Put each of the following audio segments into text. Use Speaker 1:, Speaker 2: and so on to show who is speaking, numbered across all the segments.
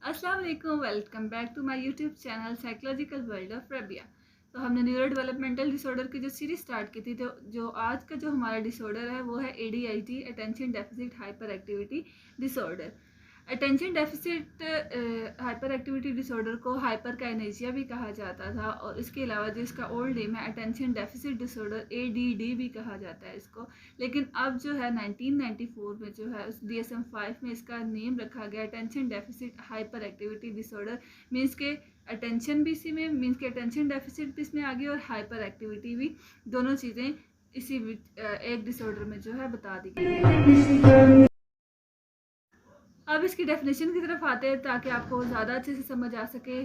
Speaker 1: अस्सलाम वालेकुम, welcome back to my YouTube channel psychological world of Rabia. तो हमने न्यूरो डेवलपमेंटल डिसऑर्डर की जो सीरीज स्टार्ट की थी, तो जो आज का जो हमारा डिसऑर्डर है वो है ADHD, attention deficit hyper activity disorder. Attention deficit hyper activity disorder को हाइपरकाइनेसिया भी कहा जाता था, और इसके अलावा जो इसका ओल्ड नेम है अटेंशन डेफिसिट डिसऑर्डर ADD भी कहा जाता है इसको। लेकिन अब जो है 1994 में जो है उस DSM-5 में इसका नेम रखा गया attention deficit hyper activity disorder. Means के अटेंशन भी इसी में, मीन्स के अटेंशन डेफिसिट भी इसमें आ गई और हाइपर एक्टिविटी भी, दोनों चीज़ें इसी एक डिसऑर्डर में जो है बता दी गई। अब इसकी डेफिनेशन की तरफ आते हैं ताकि आपको ज़्यादा अच्छे से समझ आ सके।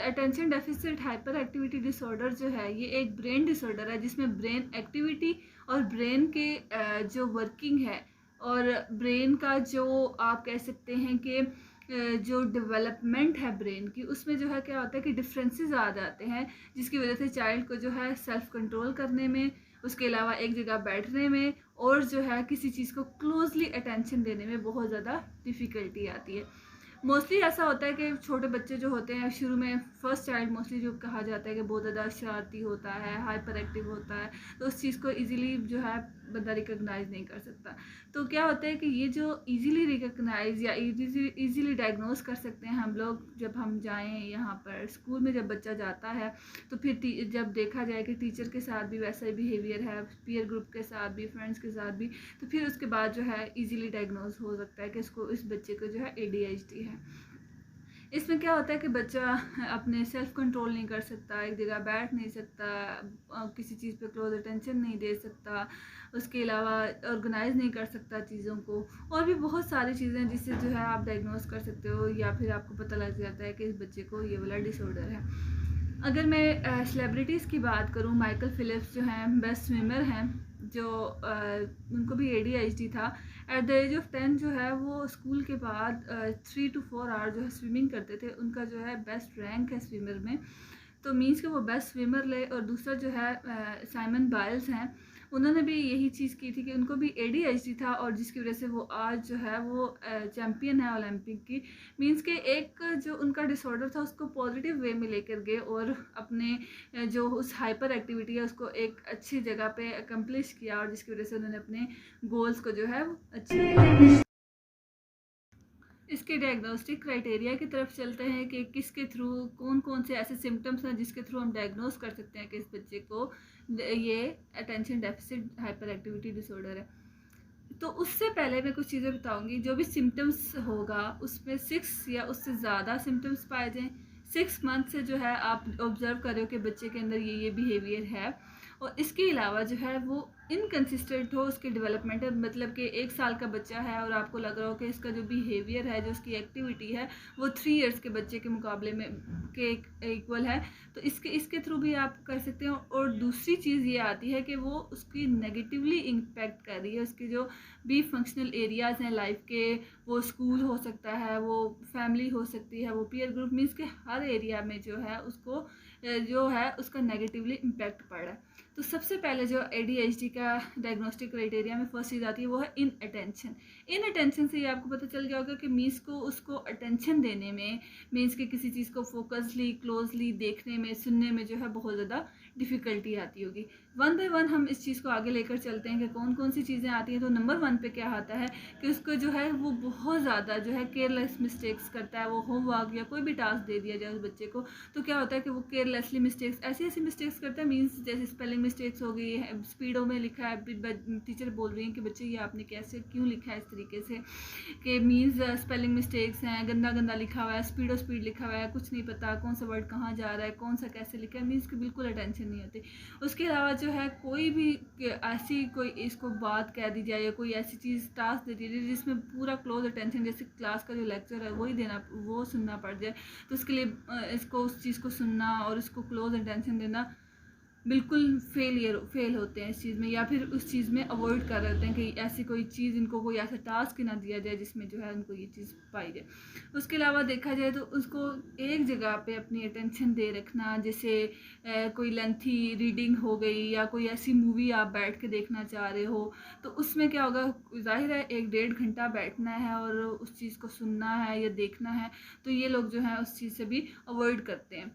Speaker 1: Attention deficit hyper activity disorder जो है ये एक ब्रेन डिसऑर्डर है जिसमें ब्रेन एक्टिविटी और ब्रेन के जो वर्किंग है और ब्रेन का जो आप कह सकते हैं कि जो डेवलपमेंट है ब्रेन की, उसमें जो है क्या होता है कि डिफरेंसेस आ जाते हैं, जिसकी वजह से चाइल्ड को जो है सेल्फ कंट्रोल करने में, उसके अलावा एक जगह बैठने में और जो है किसी चीज़ को क्लोजली अटेंशन देने में बहुत ज़्यादा डिफ़िकल्टी आती है। मोस्टली ऐसा होता है कि छोटे बच्चे जो होते हैं शुरू में, फर्स्ट चाइल्ड मोस्टली जो कहा जाता है कि बहुत ज़्यादा शरारती होता है, हाइपर एक्टिव होता है, तो उस चीज़ को इजीली जो है बंदा रिकॉग्नाइज नहीं कर सकता। तो क्या होता है कि ये जो इजीली रिकॉग्नाइज या इजीली डायग्नोज कर सकते हैं हम लोग, जब हम जाएं यहाँ पर स्कूल में, जब बच्चा जाता है तो फिर जब देखा जाए कि टीचर के साथ भी वैसा ही बिहेवियर है, पीयर ग्रुप के साथ भी, फ्रेंड्स के साथ भी, तो फिर उसके बाद जो है इजीली डायग्नोज हो सकता है कि इसको, इस बच्चे को जो है ADHD है। इसमें क्या होता है कि बच्चा अपने सेल्फ कंट्रोल नहीं कर सकता, एक जगह बैठ नहीं सकता, किसी चीज़ पे क्लोज अटेंशन नहीं दे सकता, उसके अलावा ऑर्गेनाइज नहीं कर सकता चीज़ों को, और भी बहुत सारी चीज़ें जिससे जो है आप डायग्नोस कर सकते हो या फिर आपको पता लग जाता है कि इस बच्चे को ये वाला डिसऑर्डर है। अगर मैं सेलिब्रिटीज़ की बात करूँ, माइकल फिलिप्स जो हैं बेस्ट स्विमर हैं, जो उनको भी ADHD था। एट द एज ऑफ 10 जो है वो स्कूल के बाद 3 to 4 आवर जो है स्विमिंग करते थे। उनका जो है बेस्ट रैंक है स्विमर में, तो मीन्स कि वो बेस्ट स्विमर ले। और दूसरा जो है साइमन बाइल्स हैं, उन्होंने भी यही चीज़ की थी कि उनको भी ADHD था, और जिसकी वजह से वो आज जो है वो चैम्पियन है ओलंपिक की। मीन्स के एक जो उनका डिसऑर्डर था उसको पॉजिटिव वे में लेकर गए और अपने जो उस हाइपर एक्टिविटी है उसको एक अच्छी जगह पे अकम्प्लिश किया, और जिसकी वजह से उन्होंने अपने गोल्स को जो है अचीव किया। इसके डायग्नोस्टिक क्राइटेरिया की तरफ चलते हैं कि किसके थ्रू, कौन कौन से ऐसे सिम्टम्स हैं जिसके थ्रू हम डायग्नोस कर सकते हैं कि इस बच्चे को ये attention deficit hyper activity disorder है। तो उससे पहले मैं कुछ चीज़ें बताऊंगी। जो भी सिम्टम्स होगा उसमें 6 या उससे ज़्यादा सिम्टम्स पाए जाएँ, 6 मंथ से जो है आप ऑब्जर्व कर रहे हो कि बच्चे के अंदर ये बिहेवियर है, और इसके अलावा जो है वो इनकन्सिस्टेंट हो उसके डेवलपमेंटल, मतलब कि 1 साल का बच्चा है और आपको लग रहा हो कि इसका जो बिहेवियर है, जो उसकी एक्टिविटी है वो 3 इयर्स के बच्चे के मुकाबले में के इक्वल है, तो इसके थ्रू भी आप कर सकते हो। और दूसरी चीज़ ये आती है कि वो उसकी नेगेटिवली इम्पैक्ट कर रही है, उसकी जो भी फंक्शनल एरियाज़ हैं लाइफ के, वो स्कूल हो सकता है, वो फैमिली हो सकती है, वो पीयर ग्रुप, मीन्स के हर एरिया में जो है उसको जो है उसका नेगेटिवली इम्पैक्ट पड़ रहा है। तो सबसे पहले जो ADHD का डायग्नोस्टिक क्राइटेरिया में फर्स्ट चीज़ आती है वो है इन अटेंशन। इन अटेंशन से ये आपको पता चल गया होगा कि मीन्स को उसको अटेंशन देने में, मीन्स के किसी चीज़ को फोकसली क्लोजली देखने में, सुनने में जो है बहुत ज़्यादा डिफ़िकल्टी आती होगी। वन बाय वन हम इस चीज़ को आगे लेकर चलते हैं कि कौन कौन सी चीज़ें आती हैं। तो नंबर 1 पे क्या आता है कि उसको जो है वो बहुत ज़्यादा जो है केयरलेस मिस्टेक्स करता है। वो होमवर्क या कोई भी टास्क दे दिया जाए उस बच्चे को, तो क्या होता है कि वो केयरलेसली मिस्टेक्स, ऐसी मिस्टेक्स करता है, मीन्स जैसे स्पेलिंग मिस्टेक्स हो गई है, स्पीडों में लिखा है, टीचर बोल रही है कि बच्चे ये आपने कैसे क्यों लिखा है इस तरीके से, कि मीन्स स्पेलिंग मिस्टेक्स हैं, गंदा गंदा लिखा हुआ है, स्पीड लिखा हुआ है, कुछ नहीं पता कौन सा वर्ड कहाँ जा रहा है, कौन सा कैसे लिखा है, मीन्स की बिल्कुल अटेंशन नहीं होती। उसके अलावा जो है कोई भी ऐसी कोई इसको बात कह दी जाए या कोई ऐसी चीज़ टास्क दे दी जाए जिसमें पूरा क्लोज अटेंशन, जैसे क्लास का जो लेक्चर है वही देना, वो सुनना पड़ जाए, तो उसके लिए इसको उस चीज़ को सुनना और उसको क्लोज अटेंशन देना बिल्कुल फेल होते हैं इस चीज़ में, या फिर उस चीज़ में अवॉइड कर रहे होते हैं कि ऐसी कोई चीज़, इनको कोई ऐसा टास्क ना दिया जाए जिसमें जो है उनको ये चीज़ पाई जाए। उसके अलावा देखा जाए तो उसको एक जगह पे अपनी अटेंशन दे रखना, जैसे कोई लेंथी रीडिंग हो गई या कोई ऐसी मूवी आप बैठ के देखना चाह रहे हो, तो उसमें क्या होगा, जाहिर है 1-1.5 घंटा बैठना है और उस चीज़ को सुनना है या देखना है, तो ये लोग जो है उस चीज़ से भी अवॉइड करते हैं।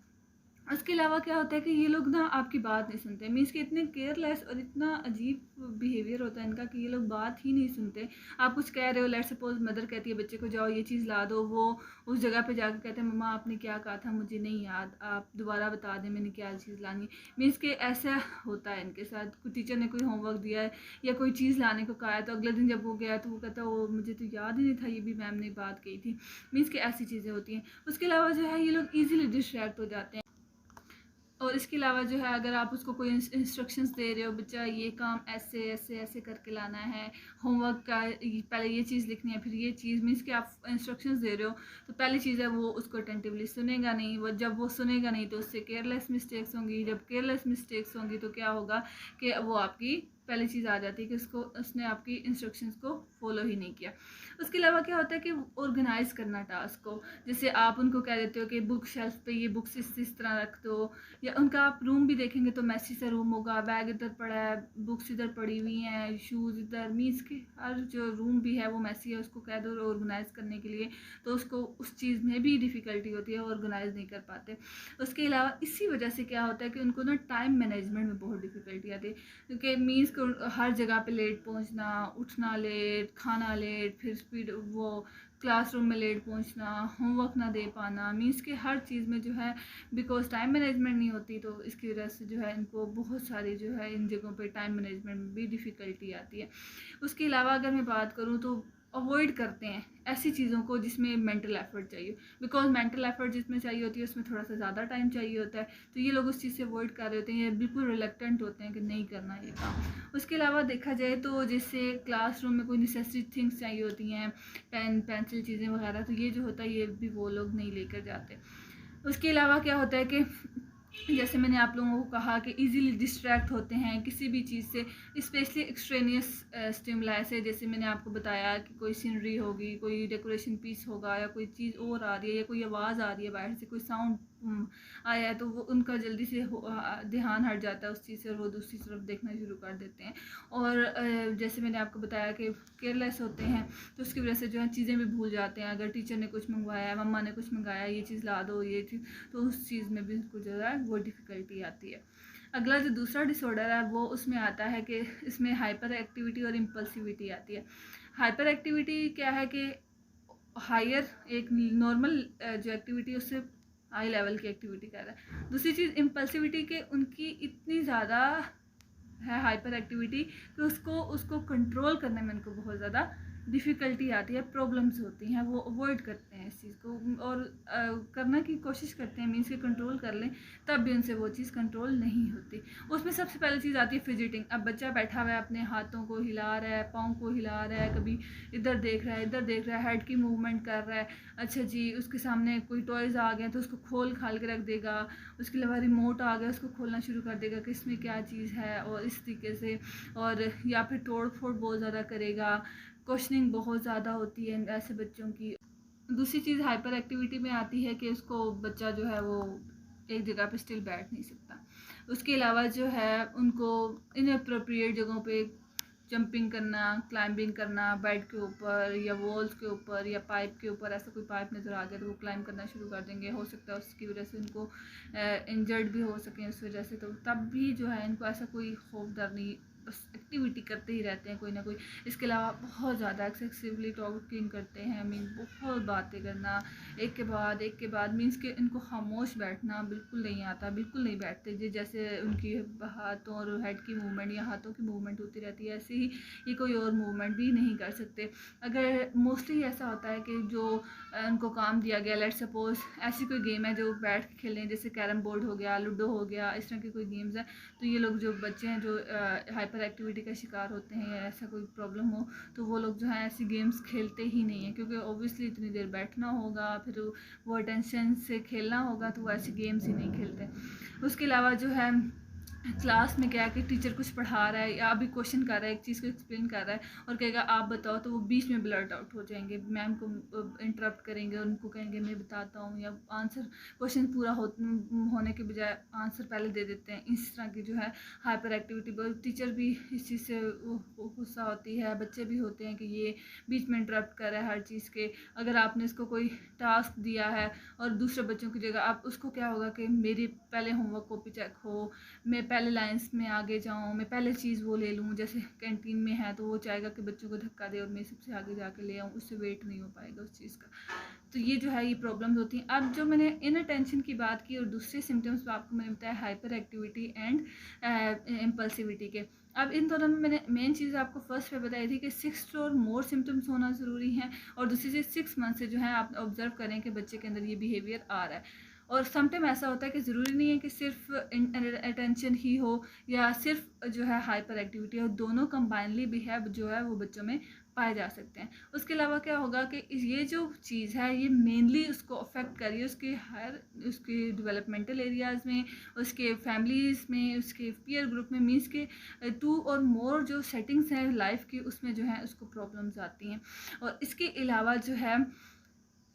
Speaker 1: उसके अलावा क्या होता है कि ये लोग ना आपकी बात नहीं सुनते, मीन्स कि इतने केयरलेस और इतना अजीब बिहेवियर होता है इनका कि ये लोग बात ही नहीं सुनते। आप कुछ कह रहे हो, लेट्स सपोज मदर कहती है बच्चे को जाओ ये चीज़ ला दो, वो उस जगह पे जाकर कहते हैं मम्मा आपने क्या कहा था मुझे नहीं याद, आप दोबारा बता दें मैंने क्या चीज़ लानी। मीन्स कि ऐसा होता है इनके साथ। कोई टीचर ने कोई होमवर्क दिया है या कोई चीज़ लाने को कहा है, तो अगले दिन जब वो गया तो वो कहता है वो मुझे तो याद ही नहीं था, ये भी मैम ने बात कही थी। मीन्स कि ऐसी चीज़ें होती हैं। उसके अलावा जो है ये लोग ईजिली डिस्ट्रैक्ट हो जाते हैं। और इसके अलावा जो है अगर आप उसको कोई इंस्ट्रक्शंस दे रहे हो, बच्चा ये काम ऐसे ऐसे ऐसे करके लाना है, होमवर्क का पहले ये चीज़ लिखनी है फिर ये चीज़, मीन्स कि आप इंस्ट्रक्शंस दे रहे हो, तो पहली चीज़ है वो उसको अटेंटिवली सुनेगा नहीं। वो जब वो सुनेगा नहीं तो उससे केयरलेस मिस्टेक्स होंगी। जब केयरलेस मिस्टेक्स होंगी तो क्या होगा कि वो आपकी पहली चीज़ आ जाती है कि उसने आपकी इंस्ट्रक्शंस को फॉलो ही नहीं किया। उसके अलावा क्या होता है कि ऑर्गेनाइज़ करना टास्क को, जैसे आप उनको कह देते हो कि बुक शेल्फ पे ये बुक्स इस तरह रख दो, या उनका आप रूम भी देखेंगे तो मैसी सा रूम होगा, बैग इधर पड़ा है, बुक्स इधर पड़ी हुई हैं, शूज़ इधर, मीन्स के हर जो रूम भी है वो मैसी है, उसको कह दो ऑर्गेनाइज़ करने के लिए, तो उसको उस चीज़ में भी डिफ़िकल्टी होती है, ऑर्गेनाइज़ नहीं कर पाते। उसके अलावा इसी वजह से क्या होता है कि उनको ना टाइम मैनेजमेंट में बहुत डिफ़िकल्टी आती है, क्योंकि मीन्स को हर जगह पे लेट पहुंचना, उठना लेट, खाना लेट, फिर स्पीड वो क्लासरूम में लेट पहुंचना, होमवर्क ना दे पाना, मीन्स कि हर चीज़ में जो है बिकॉज टाइम मैनेजमेंट नहीं होती, तो इसकी वजह से जो है इनको बहुत सारी जो है इन जगहों पे टाइम मैनेजमेंट में भी डिफ़िकल्टी आती है। उसके अलावा अगर मैं बात करूँ तो अवॉइड करते हैं ऐसी चीज़ों को जिसमें मेंटल एफर्ट चाहिए, बिकॉज मेंटल एफर्ट जिसमें चाहिए होती है उसमें थोड़ा सा ज़्यादा टाइम चाहिए होता है, तो ये लोग उस चीज़ से अवॉइड कर रहे होते हैं या बिल्कुल रिलेक्टेंट होते हैं कि नहीं करना ये काम। उसके अलावा देखा जाए तो जैसे क्लासरूम में कोई नेसेसरी थिंग्स चाहिए होती हैं, पेन पेंसिल चीज़ें वगैरह, तो ये जो होता है ये भी वो लोग नहीं लेकर जाते। उसके अलावा क्या होता है कि जैसे मैंने आप लोगों को कहा कि इजीली डिस्ट्रैक्ट होते हैं किसी भी चीज़ से, स्पेशली एक्सट्रेनियस स्टिमुलाई से, जैसे मैंने आपको बताया कि कोई सीनरी होगी, कोई डेकोरेशन पीस होगा, या कोई चीज़ और आ रही है, या कोई आवाज़ आ रही है बाहर से, कोई साउंड आया है, तो वो उनका जल्दी से ध्यान हट जाता है उस चीज़ से और वो दूसरी तरफ देखना शुरू कर देते हैं। और जैसे मैंने आपको बताया कि केयरलेस होते हैं, तो उसकी वजह से जो है चीज़ें भी भूल जाते हैं। अगर टीचर ने कुछ मंगवाया है, मम्मा ने कुछ मंगाया, ये चीज़ ला दो, ये चीज़, तो उस चीज़ में भी उनको जो है वो डिफ़िकल्टी आती है। अगला जो दूसरा डिसऑर्डर है वो उसमें आता है कि इसमें हाइपर एक्टिविटी और इम्पल्सिविटी आती है। हाइपर एक्टिविटी क्या है कि हायर एक नॉर्मल जो एक्टिविटी उससे हाई लेवल की एक्टिविटी कर रहा है। दूसरी चीज़ इम्पल्सिविटी के उनकी इतनी ज़्यादा है हाइपर एक्टिविटी कि उसको उसको कंट्रोल करने में उनको बहुत ज़्यादा डिफ़िकल्टी आती है, प्रॉब्लम्स होती हैं, वो अवॉइड करते हैं इस चीज़ को और करने की कोशिश करते हैं, मीन्स के कंट्रोल कर लें, तब भी उनसे वो चीज़ कंट्रोल नहीं होती। उसमें सबसे पहली चीज़ आती है फिजिटिंग। अब बच्चा बैठा हुआ है, अपने हाथों को हिला रहा है, पाँव को हिला रहा है, कभी इधर देख रहा है, इधर देख रहा है, हेड की मूवमेंट कर रहा है। अच्छा जी, उसके सामने कोई टॉयज़ आ गए तो उसको खोल खाल के रख देगा। उसके अलावा रिमोट आ गया, उसको खोलना शुरू कर देगा कि इसमें क्या चीज़ है, और इस तरीके से, और या फिर तोड़ फोड़ बहुत ज़्यादा करेगा। क्वेश्चनिंग बहुत ज़्यादा होती है ऐसे बच्चों की। दूसरी चीज़ हाइपर एक्टिविटी में आती है कि उसको बच्चा जो है वो एक जगह पे स्टिल बैठ नहीं सकता। उसके अलावा जो है उनको इनअप्रोप्रिएट जगहों पे जंपिंग करना, क्लाइंबिंग करना, बेड के ऊपर या वॉल्स के ऊपर या पाइप के ऊपर, ऐसा कोई पाइप नज़र आ गया तो वो क्लाइंब करना शुरू कर देंगे। हो सकता है उसकी वजह से उनको इंजर्ड भी हो सकें उस वजह से, तो तब भी जो है इनको ऐसा कोई खौफ डर नहीं, बस एक्टिविटी करते ही रहते हैं कोई ना कोई। इसके अलावा बहुत ज़्यादा एक्सेसिवली टॉकिंग करते हैं, मीन बहुत बातें करना एक के बाद, मीन्स कि इनको खामोश बैठना बिल्कुल नहीं आता, बिल्कुल नहीं बैठते जी। जैसे उनकी हाथों और हेड की मूवमेंट या हाथों की मूवमेंट होती रहती है, ऐसे ही ये कोई और मूवमेंट भी नहीं कर सकते। अगर मोस्टली ऐसा होता है कि जो उनको काम दिया गया, लेट्स सपोज ऐसी कोई गेम है जो बैठ के खेलें, जैसे कैरम बोर्ड हो गया, लूडो हो गया, इस तरह की कोई गेम्स हैं, तो ये लोग जो बच्चे हैं जो हाइपर एक्टिविटी का शिकार होते हैं या ऐसा कोई प्रॉब्लम हो, तो वो लोग जो है ऐसी गेम्स खेलते ही नहीं हैं, क्योंकि ऑब्वियसली इतनी देर बैठना होगा, फिर वो अटेंशन से खेलना होगा, तो वो ऐसी गेम्स ही नहीं खेलते। उसके अलावा जो है क्लास में क्या है कि टीचर कुछ पढ़ा रहा है या अभी क्वेश्चन कर रहा है, एक चीज़ को एक्सप्लेन कर रहा है और कहेगा आप बताओ, तो वो बीच में ब्लर्ट आउट हो जाएंगे, मैम को इंटरप्ट करेंगे, उनको कहेंगे मैं बताता हूँ, या आंसर क्वेश्चन पूरा होने के बजाय आंसर पहले दे देते हैं। इस तरह की जो है हाइपर एक्टिविटी, टीचर भी इस चीज़ से गुस्सा होती है, बच्चे भी होते हैं कि ये बीच में इंटरप्ट कर रहा है हर चीज़ के। अगर आपने इसको कोई टास्क दिया है और दूसरे बच्चों की जगह आप उसको, क्या होगा कि मेरी पहले होमवर्क कॉपी चेक हो, मैं पहले लाइंस में आगे जाऊँ, मैं पहले चीज़ वो ले लूँ। जैसे कैंटीन में है तो वो चाहेगा कि बच्चों को धक्का दे और मैं सबसे आगे जाके ले आऊँ, उससे वेट नहीं हो पाएगा उस चीज़ का। तो ये जो है ये प्रॉब्लम्स होती हैं। अब जो मैंने इनअटेंशन की बात की और दूसरे सिम्टम्स आपको मैंने बताया हाइपर एक्टिविटी एंड इम्पल्सिविटी के। अब इन दोनों में मैंने मेन चीज़ आपको फर्स्ट पे बताई थी कि 6 और मोर सिम्टम्स होना ज़रूरी है, और दूसरी चीज़ 6 मंथ से जो है आप ऑब्जर्व करें कि बच्चे के अंदर ये बिहेवियर आ रहा है। और समटाइम ऐसा होता है कि ज़रूरी नहीं है कि सिर्फ अटेंशन ही हो या सिर्फ जो है हाइपर एक्टिविटी हो, दोनों कंबाइनली भी है जो है वो बच्चों में पाए जा सकते हैं। उसके अलावा क्या होगा कि ये जो चीज़ है ये मेनली उसको अफेक्ट कर रही है उसके उसके डेवलपमेंटल एरियाज़ में, उसके फैमिलीज़ में, उसके पीयर ग्रुप में, मीन्स के 2 और मोर जो सेटिंग्स हैं लाइफ की उसमें जो है उसको प्रॉब्लम्स आती हैं। और इसके अलावा जो है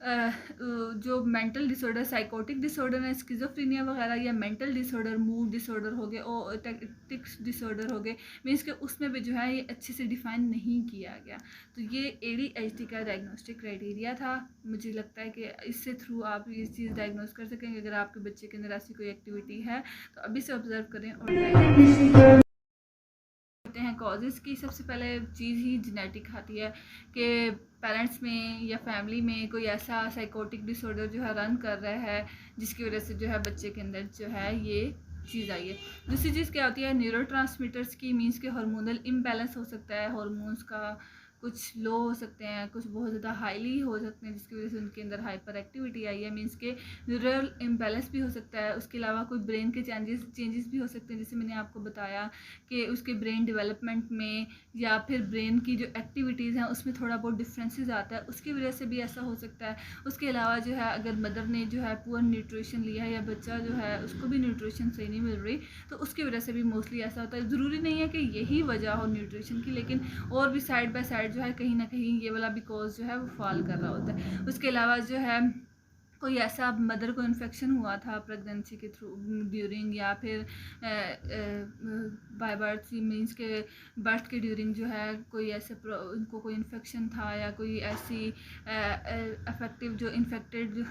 Speaker 1: जो मेंटल डिसऑर्डर, साइकोटिक डिसऑर्डर है, स्किज़ोफ्रेनिया वगैरह, या मेंटल डिसऑर्डर, मूड डिसऑर्डर हो गए और टिक्स डिसऑर्डर हो गए, मीन्स के उसमें भी जो है ये अच्छे से डिफ़ाइन नहीं किया गया। तो ये ADHD का डायग्नोस्टिक क्राइटेरिया था। मुझे लगता है कि इससे थ्रू आप ये चीज़ डायग्नोस कर सकेंगे। अगर आपके बच्चे के अंदर ऐसी कोई एक्टिविटी है तो अभी से ऑब्जर्व करें और डायग्नोस हैं। कॉजेज़ की सबसे पहले चीज़ ही जेनेटिक आती है कि पेरेंट्स में या फैमिली में कोई ऐसा साइकोटिक डिसऑर्डर जो है रन कर रहा है जिसकी वजह से जो है बच्चे के अंदर जो है ये चीज़ आई है। दूसरी चीज़ क्या होती है न्यूरोट्रांसमीटर्स की, मीन्स के हार्मोनल इम्बैलेंस हो सकता है, हार्मोन्स का कुछ लो हो सकते हैं, कुछ बहुत ज़्यादा हाईली हो सकते हैं जिसकी वजह से उनके अंदर हाइपर एक्टिविटी आई है, मीन्स के न्यूरल इम्बैलेंस भी हो सकता है। उसके अलावा कोई ब्रेन के चेंजेस भी हो सकते हैं, जैसे मैंने आपको बताया कि उसके ब्रेन डेवलपमेंट में या फिर ब्रेन की जो एक्टिविटीज़ हैं उसमें थोड़ा बहुत डिफरेंसेस आता है, उसकी वजह से भी ऐसा हो सकता है। उसके अलावा जो है अगर मदर ने जो है पुअर न्यूट्रिशन लिया है या बच्चा जो है उसको भी न्यूट्रिशन सही नहीं मिल रही, तो उसकी वजह से भी मोस्टली ऐसा होता है। ज़रूरी नहीं है कि यही वजह हो न्यूट्रिशन की, लेकिन और भी साइड बाय साइड जो है कहीं ना कहीं ये वाला भी कॉज जो है वो फॉल कर रहा होता है। उसके अलावा जो है कोई ऐसा मदर को इन्फेक्शन हुआ था प्रेगनेंसी के थ्रू ड्यूरिंग, या फिर बाय बर्थ, मीन्स के बर्थ के ड्यूरिंग जो है कोई ऐसे उनको कोई इन्फेक्शन था या कोई ऐसी अफेक्टिव जो इन्फेक्टेड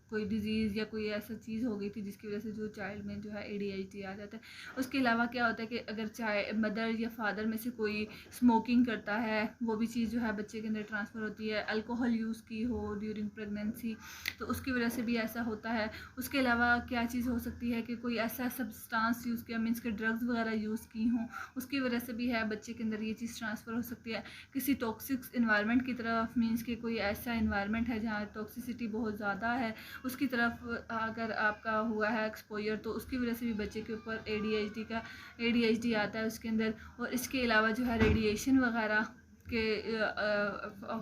Speaker 1: कोई डिजीज़ या कोई ऐसा चीज़ हो गई थी जिसकी वजह से जो चाइल्ड में जो है ADHD आ जाता है। उसके अलावा क्या होता है कि अगर मदर या फादर में से कोई स्मोकिंग करता है, वो भी चीज़ जो है बच्चे के अंदर ट्रांसफ़र होती है। अल्कोहल यूज़ की हो ड्यूरिंग प्रेगनेंसी तो उसकी वजह से भी ऐसा होता है। उसके अलावा क्या चीज़ हो सकती है कि कोई ऐसा सब्सटेंस यूज़ किया, मीन्स के ड्रग्स वगैरह यूज़ की हों, उसकी वजह से भी है बच्चे के अंदर ये चीज़ ट्रांसफ़र हो सकती है। किसी टॉक्सिक इन्वायरमेंट की तरफ, मीन्स के कोई ऐसा इन्वायरमेंट है जहाँ टॉक्सिसिटी बहुत ज़्यादा है, उसकी तरफ अगर आपका हुआ है एक्सपोजर, तो उसकी वजह से भी बच्चे के ऊपर ADHD आता है उसके अंदर। और इसके अलावा जो है रेडिएशन वगैरह के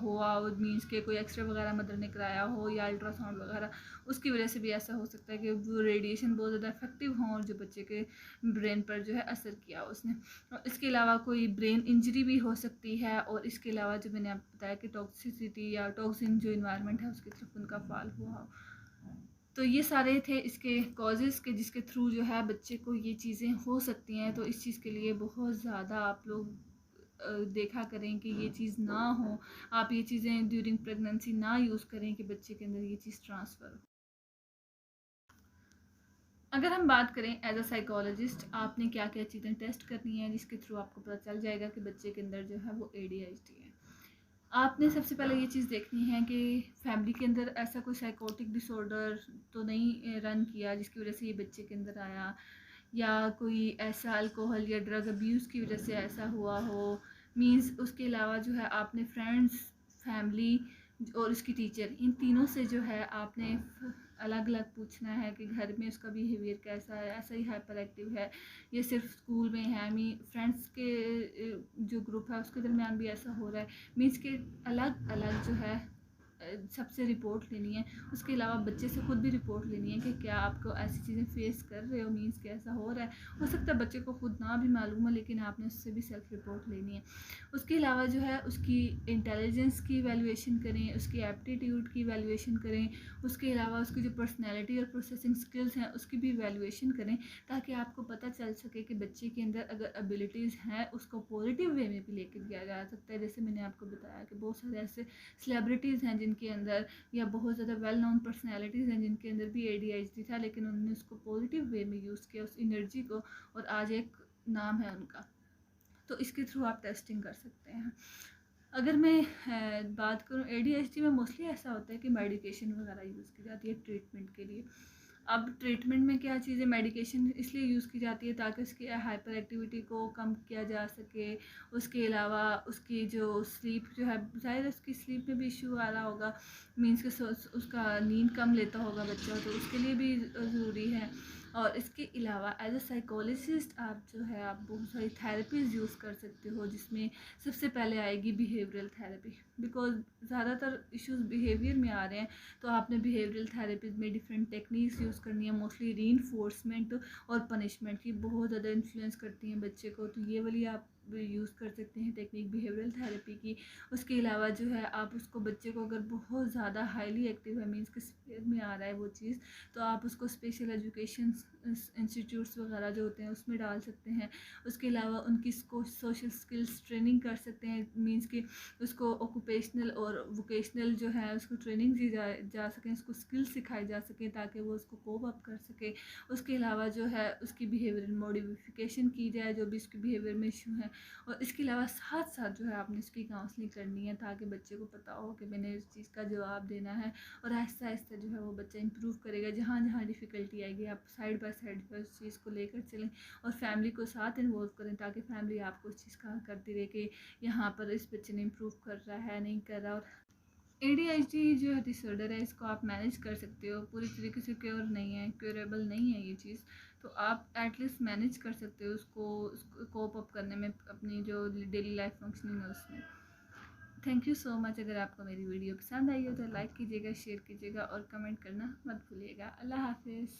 Speaker 1: हुआ, मीन्स के कोई एक्सरे वगैरह मदर ने कराया हो या अल्ट्रासाउंड वगैरह, उसकी वजह से भी ऐसा हो सकता है कि वो रेडिएशन बहुत ज़्यादा इफेक्टिव हों और जो बच्चे के ब्रेन पर जो है असर किया उसने। और इसके अलावा कोई ब्रेन इंजरी भी हो सकती है। और इसके अलावा जो मैंने आपको बताया कि टॉक्सिसिटी या टॉक्सिन जो इन्वायरमेंट है उसकी तरफ उनका फॉल हुआ। तो ये सारे थे इसके कॉजेज़ के जिसके थ्रू जो है बच्चे को ये चीज़ें हो सकती हैं। तो इस चीज़ के लिए बहुत ज़्यादा आप लोग देखा करें कि ये चीज़ ना हो, आप ये चीज़ें ड्यूरिंग प्रेगनेंसी ना यूज़ करें कि बच्चे के अंदर ये चीज़ ट्रांसफ़र हो। अगर हम बात करें एज अ साइकोलॉजिस्ट, आपने क्या क्या चीज़ें टेस्ट करनी है जिसके थ्रू आपको पता चल जाएगा कि बच्चे के अंदर जो है वो ADHD है। आपने सबसे पहले ये चीज़ देखनी है कि फैमिली के अंदर ऐसा कोई साइकोटिक डिसऑर्डर तो नहीं रन किया जिसकी वजह से ये बच्चे के अंदर आया, या कोई ऐसा अल्कोहल या ड्रग अब्यूज़ की वजह से ऐसा हुआ हो। मीन्स उसके अलावा जो है आपने फ्रेंड्स, फैमिली और उसकी टीचर, इन तीनों से जो है आपने अलग अलग पूछना है कि घर में उसका बिहेवियर कैसा है, ऐसा ही हाइपर एक्टिव है, ये सिर्फ स्कूल में है, फ्रेंड्स के जो ग्रुप है उसके दरमियान भी ऐसा हो रहा है। मीन्स के अलग अलग जो है सबसे रिपोर्ट लेनी है, उसके अलावा बच्चे से ख़ुद भी रिपोर्ट लेनी है कि क्या आपको ऐसी चीज़ें फेस कर रहे हो, मीन्स कि ऐसा हो रहा है। हो सकता है बच्चे को ख़ुद ना भी मालूम हो, लेकिन आपने उससे भी सेल्फ रिपोर्ट लेनी है। उसके अलावा जो है उसकी इंटेलिजेंस की वैल्यूएशन करें, उसकी एप्टीट्यूड की वैल्यूएशन करें, उसके अलावा उसकी जो पर्सनैलिटी और प्रोसेसिंग स्किल्स हैं उसकी भी वैल्यूएशन करें, ताकि आपको पता चल सके कि बच्चे के अंदर अगर एबिलिटीज़ हैं उसको पॉजिटिव वे में भी लेकर दिया जा सकता है। जैसे मैंने आपको बताया कि बहुत सारे ऐसे सेलिब्रिटीज़ हैं जिनके अंदर, या बहुत ज़्यादा वेल नोन पर्सनैलिटीज़ हैं जिनके अंदर भी ADHD था, लेकिन उन्होंने उसको पॉजिटिव वे में यूज़ किया उस एनर्जी को, और आज एक नाम है उनका। तो इसके थ्रू आप टेस्टिंग कर सकते हैं। अगर मैं बात करूँ ADHD में, मोस्टली ऐसा होता है कि मेडिकेशन वगैरह यूज़ की जाती है ट्रीटमेंट के लिए। अब ट्रीटमेंट में क्या चीज़ें, मेडिकेशन इसलिए यूज़ की जाती है ताकि उसकी हाइपर एक्टिविटी को कम किया जा सके। उसके अलावा उसकी जो स्लीप जो है, ज़ाहिर उसकी स्लीप में भी इशू आ रहा होगा, मीन्स कि उसका नींद कम लेता होगा बच्चा, तो उसके लिए भी ज़रूरी है। और इसके अलावा एज अ साइकोलॉजिस्ट आप जो है आप बहुत सारी थेरेपीज़ यूज़ कर सकते हो, जिसमें सबसे पहले आएगी बिहेवियरल थेरेपी, बिकॉज ज़्यादातर इश्यूज बिहेवियर में आ रहे हैं। तो आपने बिहेवियरल थेरेपीज़ में डिफरेंट टेक्निक्स यूज़ करनी है। मोस्टली रीइंफोर्समेंट और पनिशमेंट की बहुत ज़्यादा इन्फ्लुएंस करती हैं बच्चे को, तो ये वाली आप यूज़ कर सकते हैं टेक्निक बिहेवियरल थेरेपी की। उसके अलावा जो है आप उसको, बच्चे को अगर बहुत ज़्यादा हाईली एक्टिव है, मीन्स कि स्पेयर में आ रहा है वो चीज़, तो आप उसको स्पेशल एजुकेशन इंस्टीट्यूट्स वगैरह जो होते हैं उसमें डाल सकते हैं। उसके अलावा उनकी सोशल स्किल्स ट्रेनिंग कर सकते हैं, मीन्स कि उसको ऑक्यूपेशनल और वोकेशनल जो है उसको ट्रेनिंग दी जा सकें, उसको स्किल्स सिखाई जा सके ताकि वो उसको कोप अप कर सके। उसके अलावा जो है उसकी बिहेवियर मॉडिफिकेशन की जाए जो भी उसके बिहेवियर में इशू है। और इसके अलावा साथ साथ जो है आपने उसकी काउंसलिंग करनी है, ताकि बच्चे को पता हो कि मैंने इस चीज़ का जवाब देना है, और आहिस्ता आहिस्ता जो है वो बच्चा इंप्रूव करेगा। जहाँ जहाँ डिफ़िकल्टी आएगी आप साइड बाय साइड जो है उस चीज़ को लेकर चलें, और फैमिली को साथ इन्वॉल्व करें, ताकि फैमिली आपको उस चीज़ का करती रहे कि यहाँ पर इस बच्चे ने इम्प्रूव कर रहा है, नहीं कर रहा। और ADHD जो है डिसऑर्डर है, इसको आप मैनेज कर सकते हो, पूरी तरीके से क्योर नहीं है, क्योरेबल नहीं है ये चीज़, तो आप एटलीस्ट मैनेज कर सकते हो उसको कोप अप करने में, अपनी जो डेली लाइफ फंक्शनिंग है उसमें। Thank you so much. अगर आपको मेरी वीडियो पसंद आई हो तो लाइक कीजिएगा, शेयर कीजिएगा और कमेंट करना मत भूलिएगा। अल्लाह हाफिज़।